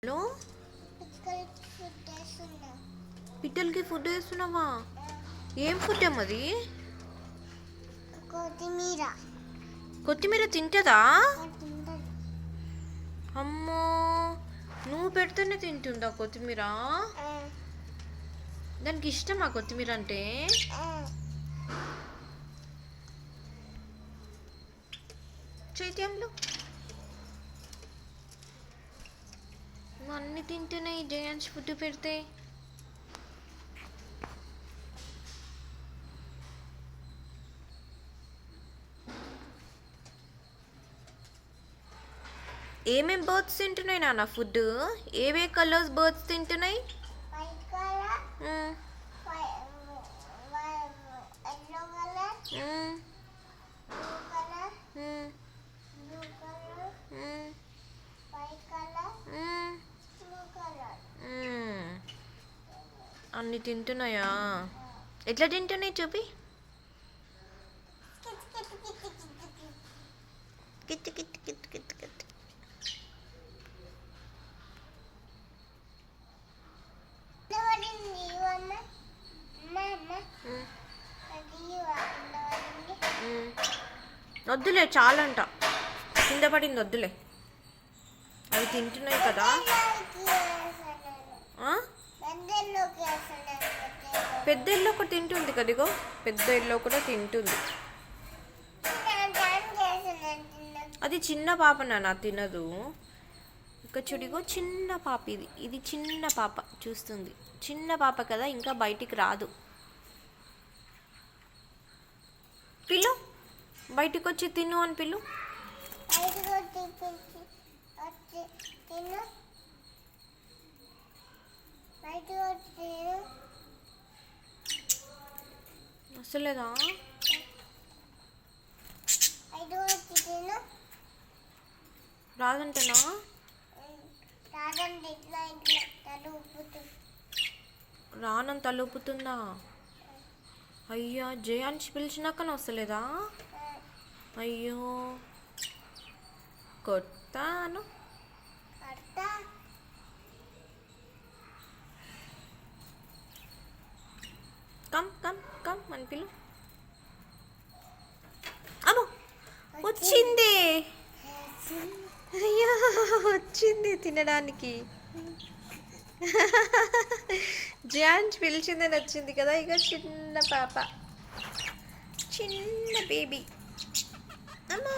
Hello, పిట్టలకి food వేస్తున్నావా? ఏం food అమ్మది? కొత్తిమీర. కొత్తిమీర తింటుందా? అమ్మో, నువ్వు పెడితేనే తింటుందా కొత్తిమీర? దానికి ఇష్టమా కొత్తిమీర అంటే? చైత్యంలో అన్నీ తింటున్నాయి జయాంష్ ఫుడ్ పెడితే. ఏమేం బర్డ్స్ తింటున్నాయి నాన్న ఫుడ్? ఏవే కలర్స్ బర్డ్స్ తింటున్నాయి? అన్ని తింటున్నాయా? ఎట్లా తింటున్నాయి చూపి. Kit kit kit kit kit. వద్దులే, చాలంట. కింద పడింది, వద్దులే. అవి తింటున్నాయి కదా. పెద్ద ఇల్లు ఒకటి తింటుంది కదిగో, పెద్ద ఇల్లు కూడా తింటుంది. అది చిన్న పాప నాన్న, తినదు. ఇంకా చూడిగో, చిన్న పాప. ఇది చిన్న పాప చూస్తుంది. చిన్న పాప కదా, ఇంకా బయటికి రాదు. పిల్లు, బయటికి వచ్చి తిను అని పిల్లు. వస్తలేదా? రాదంటనా? రానని తలుపుతుందా? అయ్యా, జయాంష్ పిలిచినాకనే వస్తలేదా? అయ్యో, కొట్టాను. కమ్ కమ్ కమ్ అని పిలు. అమ్మో, వచ్చింది. అయ్యో, వచ్చింది తినడానికి. జాన్స్ పిలిచిందని వచ్చింది కదా. ఇక చిన్న పాప, చిన్న బేబీ. అమ్మో.